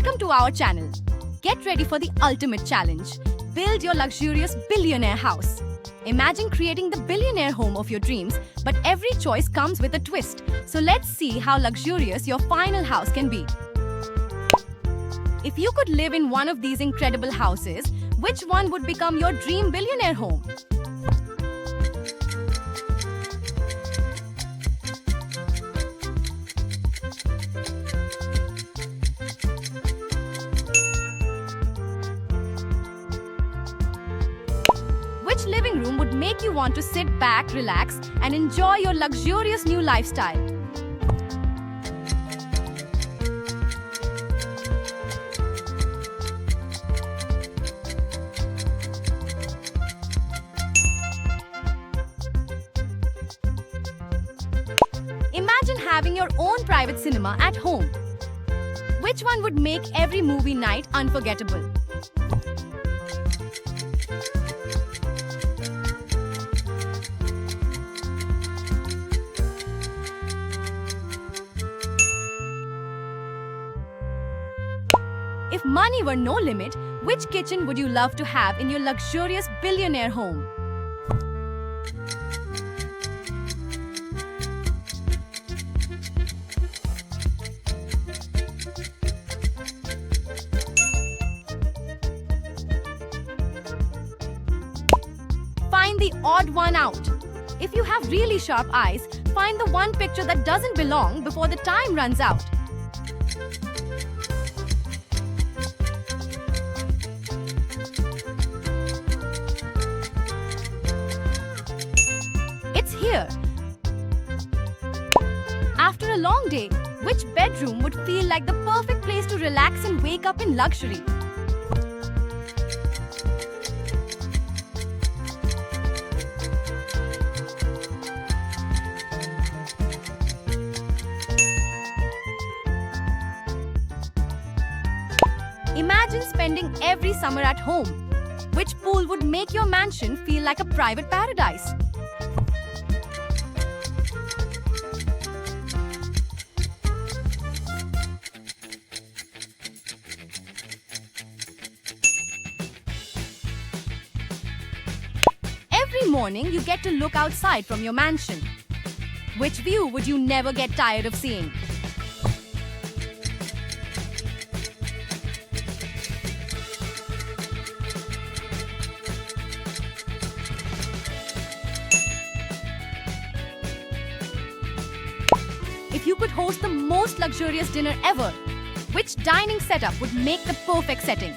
Welcome to our channel. Get ready for the ultimate challenge. Build your luxurious billionaire house. Imagine creating the billionaire home of your dreams, but every choice comes with a twist. So let's see how luxurious your final house can be. If you could live in one of these incredible houses, which one would become your dream billionaire home? Which living room would make you want to sit back, relax, and enjoy your luxurious new lifestyle? Imagine having your own private cinema at home. Which one would make every movie night unforgettable? If money were no limit, which kitchen would you love to have in your luxurious billionaire home? Find the odd one out. If you have really sharp eyes, find the one picture that doesn't belong before the time runs out. It's here. After a long day, which bedroom would feel like the perfect place to relax and wake up in luxury? Imagine spending every summer at home. Which pool would make your mansion feel like a private paradise? Every morning, you get to look outside from your mansion. Which view would you never get tired of seeing? If you could host the most luxurious dinner ever, which dining setup would make the perfect setting?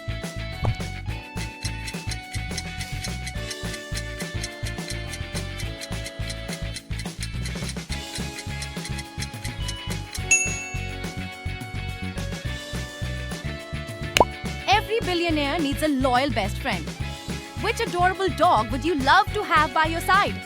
Every billionaire needs a loyal best friend. Which adorable dog would you love to have by your side?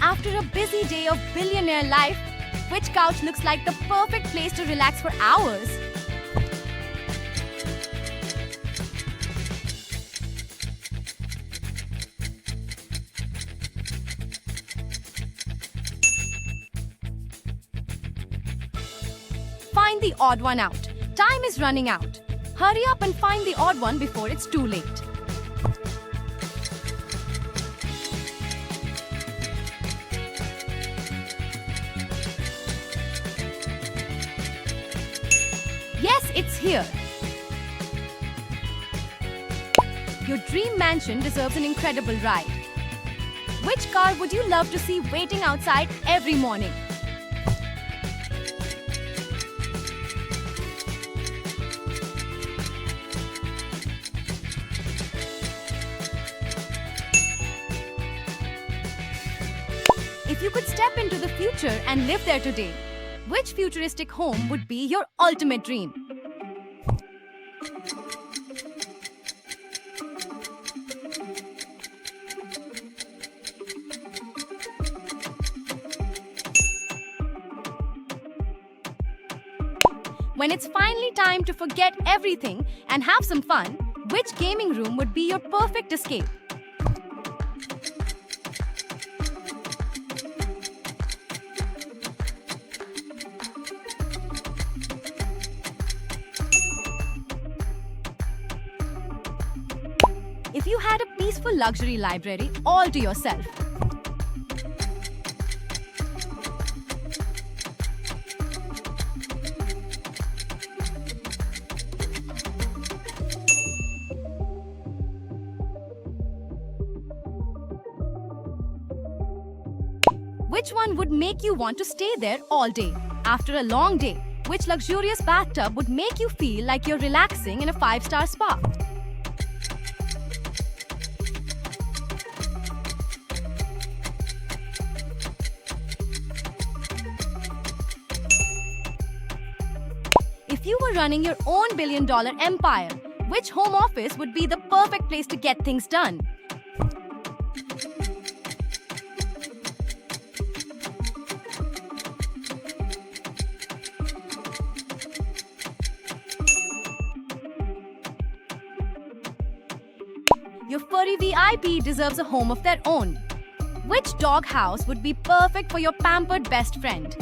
After a busy day of billionaire life, which couch looks like the perfect place to relax for hours? Find the odd one out. Time is running out. Hurry up and find the odd one before it's too late. Yes, it's here. Your dream mansion deserves an incredible ride. Which car would you love to see waiting outside every morning? If you could step into the future and live there today, which futuristic home would be your ultimate dream? When it's finally time to forget everything and have some fun, Which gaming room would be your perfect escape? If you had a peaceful luxury library all to yourself, which one would make you want to stay there all day? After a long day, which luxurious bathtub would make you feel like you're relaxing in a 5-star spa? If you were running your own billion-dollar empire, which home office would be the perfect place to get things done? Your furry VIP deserves a home of their own. Which dog house would be perfect for your pampered best friend?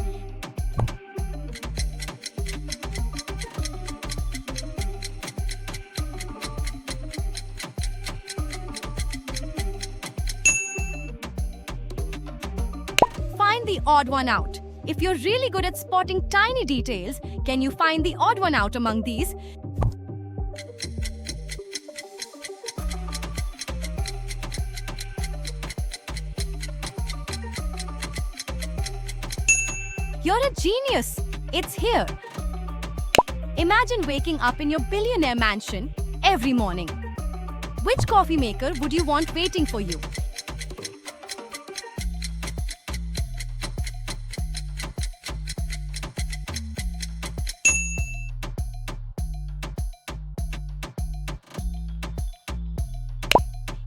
Find the odd one out. If you're really good at spotting tiny details, can you find the odd one out among these? You're a genius! It's here! Imagine waking up in your billionaire mansion every morning. Which coffee maker would you want waiting for you?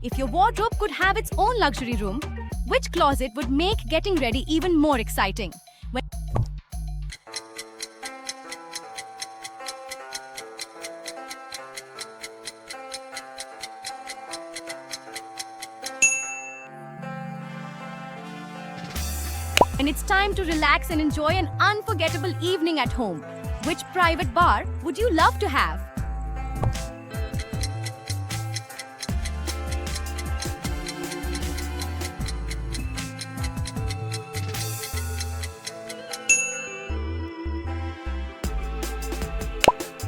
If your wardrobe could have its own luxury room, which closet would make getting ready even more exciting? When it's time to relax and enjoy an unforgettable evening at home, which private bar would you love to have?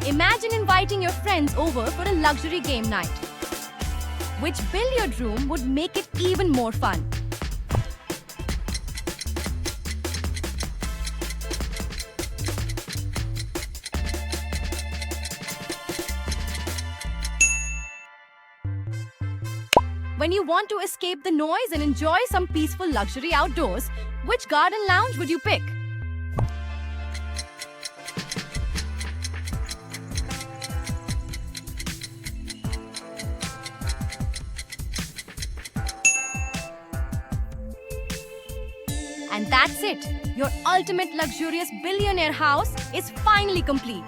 Imagine inviting your friends over for a luxury game night. Which billiard room would make it even more fun? When you want to escape the noise and enjoy some peaceful luxury outdoors, which garden lounge would you pick? And that's it. Your ultimate luxurious billionaire house is finally complete.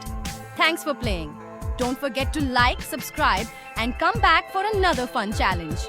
Thanks for playing. Don't forget to like, subscribe, and come back for another fun challenge.